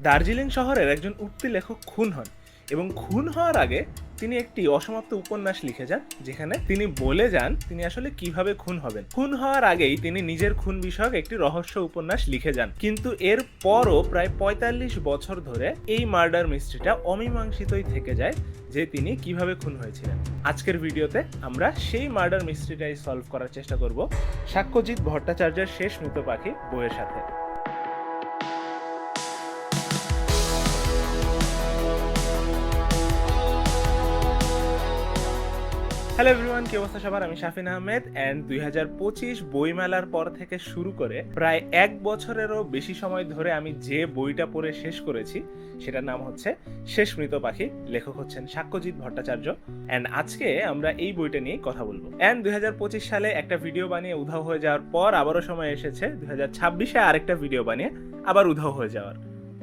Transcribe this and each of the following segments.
দার্জিলিং শহরের একজন উঠতি লেখক খুন হন এবং খুন হওয়ার আগে তিনি একটি অসমাপ্ত উপন্যাস লিখে যান, যেখানে তিনি বলে যান তিনি আসলে কিভাবে খুন হবেন। খুন হওয়ার আগেই তিনি নিজের খুন বিষয়ক একটি রহস্য উপন্যাস লিখে যান, কিন্তু এর পরও প্রায় ৪৫ বছর ধরে এই মার্ডার মিস্ট্রিটা অমীমাংসিতই থেকে যায় যে তিনি কিভাবে খুন হয়েছিলেন। আজকের ভিডিওতে আমরা সেই মার্ডার মিস্ট্রিটাই সলভ করার চেষ্টা করব সাক্ষ্যজিৎ ভট্টাচার্যের শেষ মৃত পাখি বইয়ের সাথে। হ্যালো এভরিওয়ান, কি অবস্থা সবার? আমি শাফিন আহমেদ অ্যান্ড ২০২৫ বইমেলার পর থেকে শুরু করে প্রায় ১ বছরেরও বেশি সময় ধরে আমি যে বইটা পড়ে শেষ করেছি সেটার নাম হচ্ছে শেষ মৃত পাখি। লেখক হচ্ছেন সাক্ষ্যজিৎ ভট্টাচার্য অ্যান্ড আজকে আমরা এই বইটা নিয়ে কথা বলবো। অ্যান্ড ২০২৫ সালে একটা ভিডিও বানিয়ে উধাও হয়ে যাওয়ার পর আবারও সময় এসেছে ২০২৬-এ আরেকটা ভিডিও বানিয়ে আবার উধাও হয়ে যাওয়ার।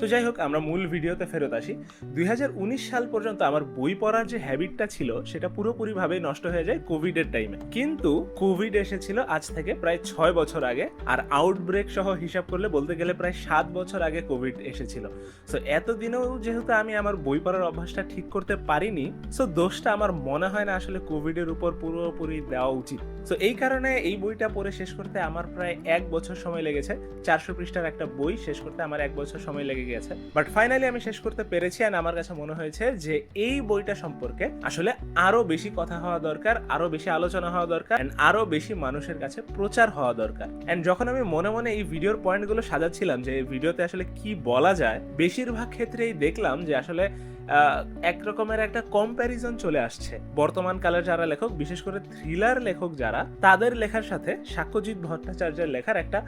তো যাই হোক, আমরা মূল ভিডিওতে ফেরত আসি। ২০১৯ সাল পর্যন্ত আমার বই পড়ার যে হ্যাবিটটা ছিল সেটা পুরোপুরিভাবে নষ্ট হয়ে যায় কোভিডের টাইমে। কিন্তু কোভিড এসেছিল আজ থেকে প্রায় ৬ বছর আগে, আর আউটব্রেক সহ হিসাব করলে বলতে গেলে প্রায় ৭ বছর আগে কোভিড এসেছিল। সো এতদিনেও যেহেতু আমি আমার বই পড়ার অভ্যাসটা ঠিক করতে পারিনি, সো দোষটা আমার মনে হয় না আসলে কোভিডের উপর পুরোপুরি দেওয়া উচিত। সো এই কারণে এই বইটা পড়ে শেষ করতে আমার প্রায় ১ বছর সময় লেগেছে। ৪০০ পৃষ্ঠার একটা বই শেষ করতে আমার ১ বছর সময় লেগে গেছে, বাট ফাইনালি আমি শেষ করতে পেরেছি। আর আমার কাছে মনে হয়েছে যে এই বইটা সম্পর্কে আসলে আরো বেশি কথা হওয়া দরকার, আরো বেশি আলোচনা হওয়া দরকার, এন্ড আরো বেশি মানুষের কাছে প্রচার হওয়া দরকার। এন্ড যখন আমি মনে মনে এই ভিডিওর পয়েন্টগুলো সাজাচ্ছিলাম যে এই ভিডিওতে আসলে কি বলা যায়, বেশিরভাগ ক্ষেত্রেই দেখলাম যে আসলে একরকমের একটা কম্প্যারিজন চলে আসছে। বর্তমান কালের যারা লেখক, বিশেষ করে থ্রিলার লেখক যারা, তাদের লেখার সাথে সাক্ষ্যজিৎ ভট্টাচার্যের লেখার একটা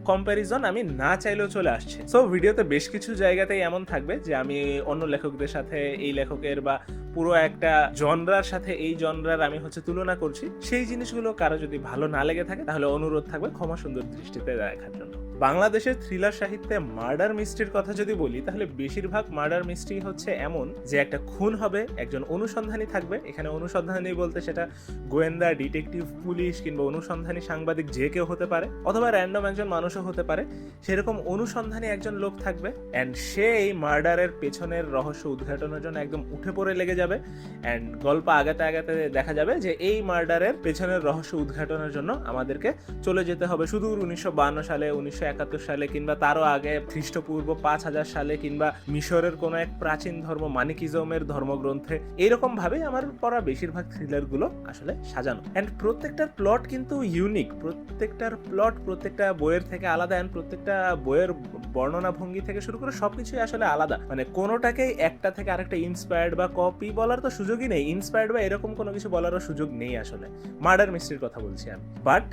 কম্প্যারিজন আমি না চাইলেও চলে আসছে। সো ভিডিওতে বেশ কিছু জায়গাতেই এমন থাকবে যে আমি অন্য লেখকদের সাথে এই লেখকের বা পুরো একটা জনরার সাথে এই জনরার আমি তুলনা করছি। সেই জিনিসগুলো কারো যদি ভালো না লেগে থাকে তাহলে অনুরোধ থাকবে ক্ষমা সুন্দর দৃষ্টিতে দেখার জন্য। বাংলাদেশের থ্রিলার সাহিত্যে মার্ডার মিস্ট্রির কথা যদি বলি, তাহলে বেশিরভাগ মার্ডার মিস্ট্রি হচ্ছে এমন যে একটা খুন হবে, একজন অনুসন্ধানী থাকবে। এখানে অনুসন্ধানী বলতে সেটা গোয়েন্দা, ডিটেকটিভ, পুলিশ কিংবা অনুসন্ধানী সাংবাদিক যে কেউ হতে পারে, অথবা র্যান্ডম একজন মানুষও হতে পারে। সেরকম অনুসন্ধানী একজন লোক থাকবে অ্যান্ড সে এই মার্ডারের পেছনের রহস্য উদ্ঘাটনের জন্য একদম উঠে পড়ে লেগে যাবে। অ্যান্ড গল্প আগাতে আগাতে দেখা যাবে যে এই মার্ডারের পেছনের রহস্য উদ্ঘাটনের জন্য আমাদেরকে চলে যেতে হবে সুদূর ১৯৫২ সালে, ১৯৭১ সালে, কিংবা তারও আগে খ্রিস্টপূর্ব ৫০০০ সালে, কিংবা মিশরের কোনো এক প্রাচীন ধর্ম মানিকিজমের ধর্মগ্রন্থে। এইরকম ভাবেই আমার পড়া বেশিরভাগ থ্রিলারগুলো আসলে সাজানো। অ্যান্ড প্রত্যেকটার প্লট কিন্তু ইউনিক, প্রত্যেকটার প্লট প্রত্যেকটা বইয়ের থেকে আলাদা, অ্যান্ড প্রত্যেকটা বইয়ের বর্ণনা ভঙ্গি থেকে শুরু করে সবকিছুই আসলে আলাদা। মানে কোনোটাকেই একটা থেকে আরেকটা ইন্সপায়ার্ড বা কপি বলার তো সুযোগই নেই, ইন্সপায়ার্ড বা এরকম কোনো কিছু বলারও সুযোগ নেই আসলে। মার্ডার মিস্ট্রির কথা বলছি আমি। বাট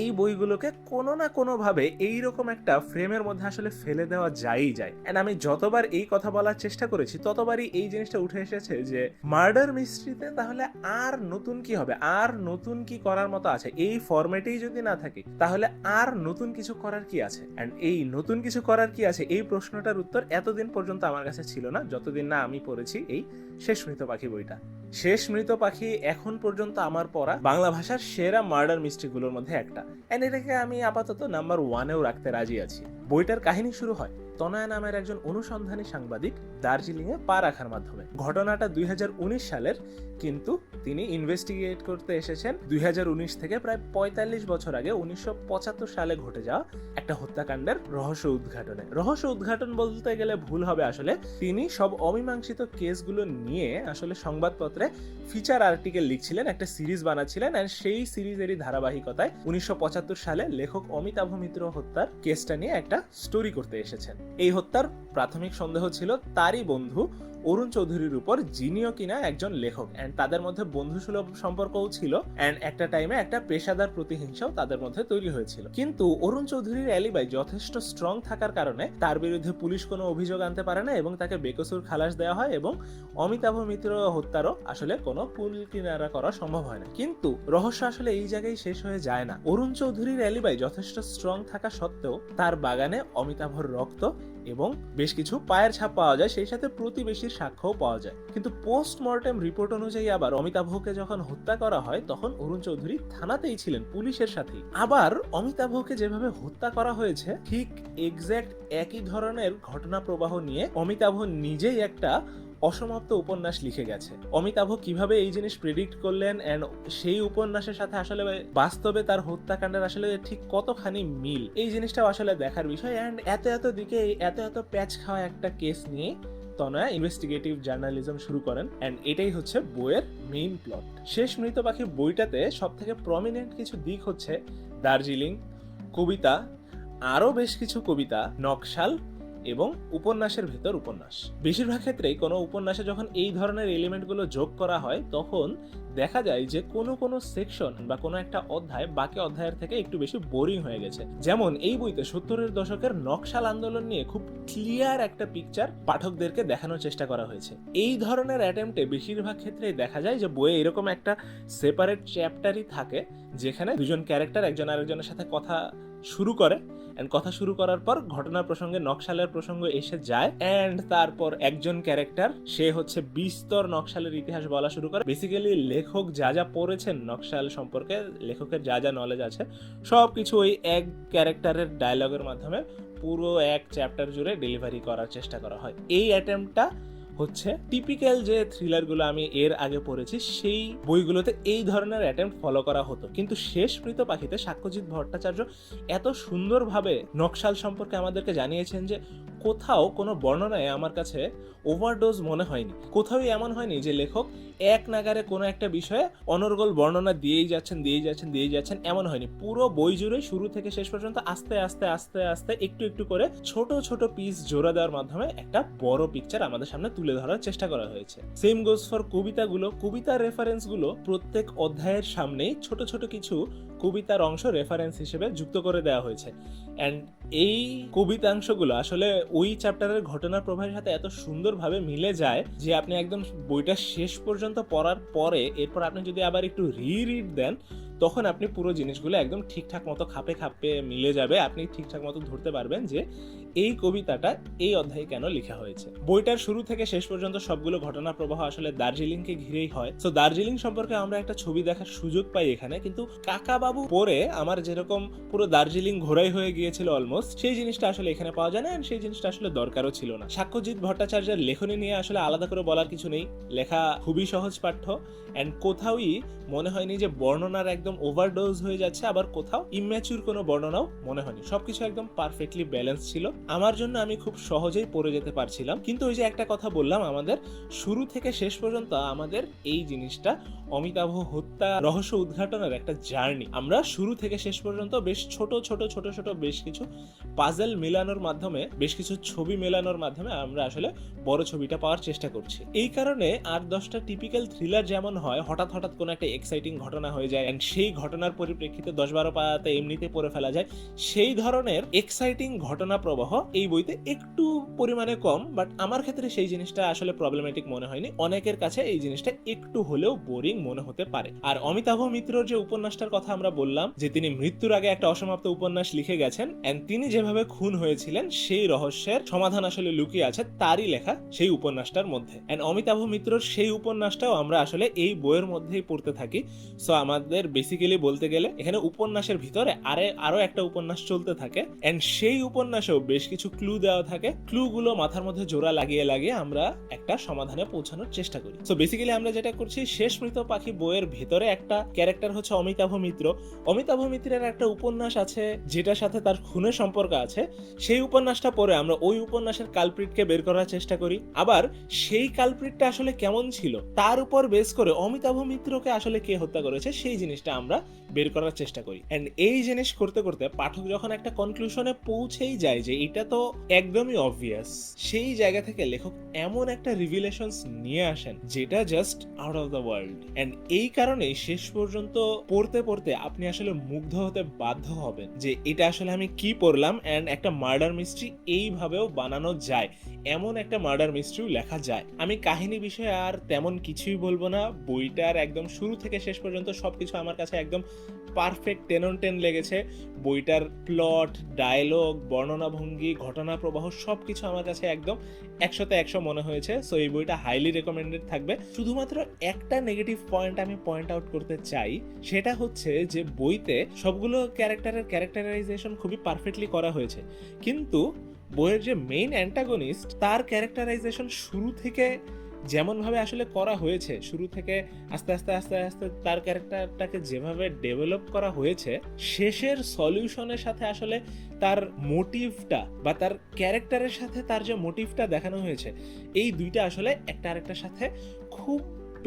এই বইগুলোকে কোনো না কোনোভাবে এইরকম একটা ফ্রেমের মধ্যে আসলে ফেলে দেওয়া যায়ই যায়। এন্ড আমি যতবার এই কথা বলার চেষ্টা করেছি ততবারই এই জিনিসটা উঠে এসেছে যে মার্ডার মিস্ট্রিতে তাহলে আর নতুন কি হবে, আর নতুন কি করার মতো আছে? এই ফরম্যাটেই যদি না থাকে তাহলে আর নতুন কিছু করার কি আছে? এন্ড এই নতুন কিছু করার কি আছে, এই প্রশ্নটার উত্তর এতদিন পর্যন্ত আমার কাছে ছিল না, যতদিন না আমি পড়েছি এই শেষ মৃত পাখি বইটা। শেষ মৃত পাখি এখন পর্যন্ত আমার পড়া বাংলা ভাষার সেরা মার্ডার মিস্ট্রিগুলোর মধ্যে একটা। এন্ড এটাকে আমি আপাতত নাম্বার 1-এও রাখতে রাজি আছি। বইটার কাহিনী শুরু হয় তনয়া নামের একজন অনুসন্ধানী সাংবাদিক দার্জিলিংয়ে পা রাখার মাধ্যমে। ঘটনাটা ২০১৯ সালের, কিন্তু তিনি ইনভেস্টিগেট করতে এসেছেন ২০১৯ থেকে প্রায় ৪৫ বছর আগে ১৯৭৫ সালে ঘটে যাওয়া একটা হত্যাকাণ্ডের রহস্য উদ্ঘাটনে। রহস্য উদ্ঘাটন বলতে গেলে ভুল হবে আসলে। তিনি সব অমীমাংসিত কেসগুলো নিয়ে আসলে সংবাদপত্রে ফিচার আর্টিকেল লিখছিলেন, একটা সিরিজ বানাচ্ছিলেন। আর সেই সিরিজেরই ধারাবাহিকতায় ১৯৭৫ সালে লেখক অমিতাভ মিত্র হত্যার কেসটা নিয়ে একটা স্টোরি করতে এসেছেন। এই হত্যার প্রাথমিক সন্দেহ ছিল তারই বন্ধু অরুণ চৌধুরীর উপর, যিনিও কিনা একজন লেখক, এন্ড তাদের মধ্যে বন্ধুসুলভ সম্পর্কও ছিল। এন্ড একটা টাইমে একটা পেশাদার প্রতিহিংসাও তাদের মধ্যে তৈরি হয়েছিল। কিন্তু অরুণ চৌধুরীর অ্যালিবাই যথেষ্ট স্ট্রং থাকার কারণে তার বিরুদ্ধে পুলিশ কোনো অভিযোগ আনতে পারে না এবং তাকে বেকসুর খালাস দেওয়া হয়, এবং অমিতাভ মিত্র হত্যারও আসলে কোনো কুল কিনারা করা সম্ভব হয় না। কিন্তু রহস্য আসলে এই জায়গায় শেষ হয়ে যায় না। অরুণ চৌধুরীর অ্যালিবাই যথেষ্ট স্ট্রং থাকা সত্ত্বেও তার বাগানে অমিতাভর রক্ত এবং বেশ কিছু পায়ের ছাপ পাওয়া যায়, সেই সাথে প্রতিবেশীর সাক্ষ্যও পাওয়া যায়। কিন্তু পোস্টমর্টেম রিপোর্ট অনুযায়ী আবার অমিতাভকে যখন হত্যা করা হয় তখন অরুণ চৌধুরী থানাতেই ছিলেন, পুলিশের সাথেই। আবার অমিতাভকে যেভাবে হত্যা করা হয়েছে ঠিক এক্স্যাক্ট একই ধরনের ঘটনা প্রবাহ নিয়ে অমিতাভ নিজেই একটা অসমাপ্ত উপন্যাস লিখে গেছে। অমিতাভ কিভাবে এই জিনিস প্রেডিক্ট করলেন এন্ড সেই উপন্যাসের সাথে আসলে বাস্তবে তার হত্যাকাণ্ডের আসলে ঠিক কতখানি মিল, এই জিনিসটাও আসলে দেখার বিষয়। এন্ড এত দিকে এত প্যাচ খাওয়া একটা কেস নিয়ে তনয়া ইনভেস্টিগেটিভ জার্নালিজম শুরু করেন এন্ড এটাই হচ্ছে বইয়ের মেইন প্লট। শেষ মৃত পাখি বইটাতে সব থেকে প্রমিনেন্ট কিছু দিক হচ্ছে দার্জিলিং, কবিতা, আরো বেশ কিছু কবিতা, নকশাল এবং উপন্যাসের ভেতর উপন্যাস। বেশিরভাগ ক্ষেত্রেই কোনো উপন্যাসে যখন এই ধরনের এলিমেন্টগুলো যোগ করা হয় তখন দেখা যায় যে কোনো সেকশন বা কোনো একটা অধ্যায় বাকি অধ্যায়ের থেকে একটু বেশি বোরিং হয়ে গেছে। যেমন এই বইতে 70-এর দশকের নকশাল আন্দোলন নিয়ে খুব ক্লিয়ার একটা পিকচার পাঠকদেরকে দেখানোর চেষ্টা করা হয়েছে। এই ধরনের অ্যাটেম্পটে বেশিরভাগ ক্ষেত্রেই দেখা যায় যে বইয়ে এরকম একটা সেপারেট চ্যাপ্টারই থাকে যেখানে দুজন ক্যারেক্টার একজন আরেকজনের সাথে কথা শুরু করে এন্ড কথা শুরু করার পর ঘটনার প্রসঙ্গে নকশালের প্রসঙ্গ এসে যায় এন্ড তারপর একজন ক্যারেক্টার সে হচ্ছে বিস্তর নকশালের ইতিহাস বলা শুরু করে। বেসিক্যালি লেখক যা পড়েছেন নকশাল সম্পর্কে, লেখকের যা নলেজ আছে সবকিছু ওই এক ক্যারেক্টারের ডায়লগের মাধ্যমে পুরো এক চ্যাপ্টার জুড়ে ডেলিভারি করার চেষ্টা করা হয়। এই অ্যাটেম্পটটা হচ্ছে টিপিক্যাল যে থ্রিলারগুলো আমি এর আগে পড়েছি সেই বইগুলোতে এই ধরনের অ্যাটেম্পট ফলো করা হতো, কিন্তু শেষ মৃত পাখিতে সাক্ষ্যজিৎ ভট্টাচার্য এত সুন্দরভাবে নকশাল সম্পর্কে আমাদেরকে জানিয়েছেন যে কোথাও কোনো বর্ণনায় আমার কাছে ওভারডোজ মনে হয়নি। কোথাও এমন হয়নি যে লেখক এক নাগারে কোনো একটা বিষয়ে অনর্গল বর্ণনা দিয়েই যাচ্ছেন, এমন হয়নি। পুরো বই জুড়ে শুরু থেকে শেষ পর্যন্ত আস্তে আস্তে একটু করে ছোট পিস জোড়া দেওয়ার মাধ্যমে একটা বড় পিকচার আমাদের সামনে তুলে ধরার চেষ্টা করা হয়েছে। সেম গোজ ফর কবিতার রেফারেন্সগুলো প্রত্যেক অধ্যায়ের সামনেই ছোট কিছু কবিতার অংশ রেফারেন্স হিসেবে যুক্ত করে দেওয়া হয়েছে এন্ড এই কবিতাংশগুলো আসলে ওই চ্যাপ্টারের ঘটনার প্রবাহের সাথে এত সুন্দরভাবে মিলে যায় যে আপনি একদম বইটা শেষ পর্যন্ত পড়ার পরে এরপর আপনি যদি আবার একটু রিড দেন তখন আপনি পুরো জিনিসগুলো একদম ঠিকঠাক মতো খাপে মিলে যাবে। আপনি ঠিকঠাক মতো ধরতে পারবেন যে এই কবিতাটা এই অধ্যায়ে কেন লেখা হয়েছে। বইটার শুরু থেকে শেষ পর্যন্ত সবগুলো ঘটনা প্রবাহ আসলে দার্জিলিংকে ঘিরেই হয়। তো দার্জিলিং সম্পর্কে আমরা একটা ছবি দেখার সুযোগ পাই এখানে, কিন্তু কাকাবাবু পরে আমার যেরকম পুরো দার্জিলিং ঘোরাই হয়ে গিয়েছিল অলমোস্ট, সেই জিনিসটা আসলে এখানে পাওয়া যায় না এন্ড সেই জিনিসটা আসলে দরকারও ছিল না। সাক্ষ্যজিৎ ভট্টাচার্যের লেখনী নিয়ে আসলে আলাদা করে বলার কিছু নেই, লেখা খুবই সহজ পাঠ্য এন্ড কোথাওই মনে হয়নি যে বর্ণনার একদম ওভারডোজ হয়ে যাচ্ছে, আবার কোথাও ইম্যাচুর কোনো বর্ণনাও মনে হয়নি। সবকিছু একদম পারফেক্টলি ব্যালেন্স ছিল আমার জন্য, আমি খুব সহজেই পড়ে যেতে পারছিলাম। কিন্তু ওই যে একটা কথা বললাম, আমাদের শুরু থেকে শেষ পর্যন্ত আমাদের এই জিনিসটা অমিতাভ হত্যা রহস্য উদ্ঘাটনের একটা জার্নি। আমরা শুরু থেকে শেষ পর্যন্ত বেশ ছোট বেশ কিছু পাজল মেলানোর মাধ্যমে, বেশ কিছু ছবি মেলানোর মাধ্যমে আমরা আসলে বড় ছবিটা পাওয়ার চেষ্টা করছি। এই কারণে 8-10টা টিপিক্যাল থ্রিলার যেমন হয়, হঠাৎ কোনো একটা এক্সাইটিং ঘটনা হয়ে যায় এন্ড সেই ঘটনার পরিপ্রেক্ষিতে 10-12 পাতাতে এমনিতে পড়ে ফেলা যায়, সেই ধরনের এক্সাইটিং ঘটনা প্রবাহ এই বইতে একটু পরিমাণে কম। বাট আমার ক্ষেত্রে সেই জিনিসটা আসলে প্রবলেমেটিক মনে হয়নি। অনেকের কাছে এই জিনিসটা একটু হলেও বোরিং মনে হতে পারে। আর অমিতাভ মিত্রর যে উপন্যাসটার কথা আমরা বললাম যে তিনি মৃত্যুর আগে একটা অসমাপ্ত উপন্যাস লিখে গেছেন এন্ড তিনি যেভাবে খুন হয়েছিলেন সেই রহস্যের সমাধান আসলে লুকিয়ে আছে তারই লেখা সেই উপন্যাসটার মধ্যে। এন্ড অমিতাভ মিত্রর সেই উপন্যাসটাও আমরা আসলে এই বইয়ের মধ্যেই পড়তে থাকি। সো আমাদের বেসিক্যালি বলতে গেলে এখানে উপন্যাসের ভিতরে আরো একটা উপন্যাস চলতে থাকে এন্ড সেই উপন্যাসেও বেশ কিছু ক্লু দেওয়া থাকে। ক্লুগুলো মাথার মধ্যে জোড়া লাগিয়ে আমরা একটা সমাধানে পৌঁছানোর চেষ্টা করি। সো বেসিক্যালি আমরা যেটা করছি, শেষ মৃত পাখি বইয়ের ভিতরে একটা ক্যারেক্টার হচ্ছে অমিতাভ মিত্র। অমিতাভ মিত্রের একটা উপন্যাস আছে যেটার সাথে তার খুনের সম্পর্ক আছে। সেই উপন্যাসটা পড়ে আমরা ওই উপন্যাসের কালপ্রিটকে বের করার চেষ্টা করি। আবার সেই কালপ্রিটটা আসলে কেমন ছিল তার উপর বেস করে অমিতাভ মিত্রকে আসলে কে হত্যা করেছে সেই জিনিসটা আমরা বের করার চেষ্টা করি। এন্ড এই জিনিস করতে করতে পাঠক যখন একটা কনক্লুশনে পৌঁছেই যায় যে এটা তো একদমই অবভিয়াস, সেই জায়গা থেকে লেখক এমন একটা রিভিলেশনস নিয়ে আসেন যেটা just out of the world. And এই কারণেই শেষ পর্যন্ত পড়তে আপনি আসলে মুগ্ধ হতে বাধ্য হবেন যে এটা আসলে আমি কি পড়লাম এন্ড একটা মার্ডার মিস্ট্রি এইভাবেও বানানো যায়, এমন একটা মার্ডার মিস্ট্রিও লেখা যায়। আমি কাহিনী বিষয়ে আর তেমন কিছুই বলবো না। বইটার একদম শুরু থেকে শেষ পর্যন্ত সবকিছু আমার কাছে একদম পারফেক্ট 10 on 10 লেগেছে। বইটার প্লট, ডায়লগ, বর্ণনা ভঙ্গি দৃষ্টিভঙ্গি, ঘটনা প্রবাহ সবকিছু আমার কাছে একদম 100তে 100 মনে হয়েছে। সো এই বইটা হাইলি রেকমেন্ডেড থাকবে। শুধুমাত্র একটা নেগেটিভ পয়েন্ট আমি পয়েন্ট আউট করতে চাই, সেটা হচ্ছে যে বইতে সবগুলো ক্যারেক্টারের ক্যারেক্টারাইজেশন খুবই পারফেক্টলি করা হয়েছে, কিন্তু বইয়ের যে মেইন অ্যান্টাগনিস্ট তার ক্যারেক্টারাইজেশন শুরু থেকে যেমনভাবে আসলে করা হয়েছে, শুরু থেকে আস্তে আস্তে আস্তে আস্তে তার ক্যারেক্টারটাকে যেভাবে ডেভেলপ করা হয়েছে, শেষের সলিউশনের সাথে আসলে তার মোটিভটা বা তার ক্যারেক্টারের সাথে তার যে মোটিভটা দেখানো হয়েছে, এই দুইটা আসলে একটা আরেকটার সাথে খুব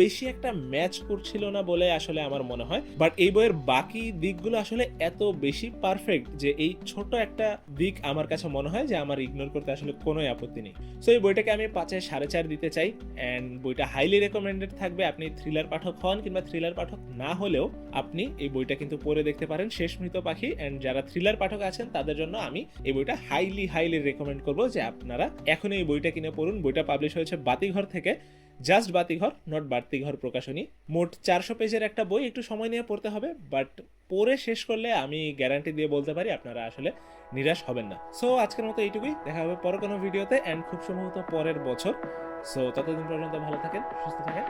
বেশি একটা ম্যাচ করছিল না বলে আসলে আমার মনে হয়। বাট এই বইয়ের বাকি দিকগুলো আসলে এত বেশি পারফেক্ট যে এই ছোট একটা দিক আমার কাছে মনে হয় যে আমার ইগনোর করতে আসলে কোনোই আপত্তি নেই। সো এই বইটাকে আমি 5-এ 4.5 দিতে চাই। অ্যান্ড বইটা হাইলি রেকমেন্ডেড থাকবে। আপনি থ্রিলার পাঠক হন কিংবা থ্রিলার পাঠক না হলেও আপনি এই বইটা কিন্তু পড়ে দেখতে পারেন, শেষ মৃত পাখি। অ্যান্ড যারা থ্রিলার পাঠক আছেন তাদের জন্য আমি এই বইটা হাইলি রেকমেন্ড করবো যে আপনারা এখন এই বইটা কিনে পড়ুন। বইটা পাবলিশ হয়েছে বাতিঘর থেকে, জাস্ট বাতিঘর, নট বাতিঘর প্রকাশনী। মোট 400 পেজের একটা বই, একটু সময় নিয়ে পড়তে হবে, বাট পড়ে শেষ করলে আমি গ্যারান্টি দিয়ে বলতে পারি আপনারা আসলে নিরাশ হবেন না। সো আজকের মতো এইটুকুই, দেখা হবে পরে কোনো ভিডিওতে, অ্যান্ড খুব সম্ভবত পরের বছর। সো ততদিন পর্যন্ত ভালো থাকেন, সুস্থ থাকেন।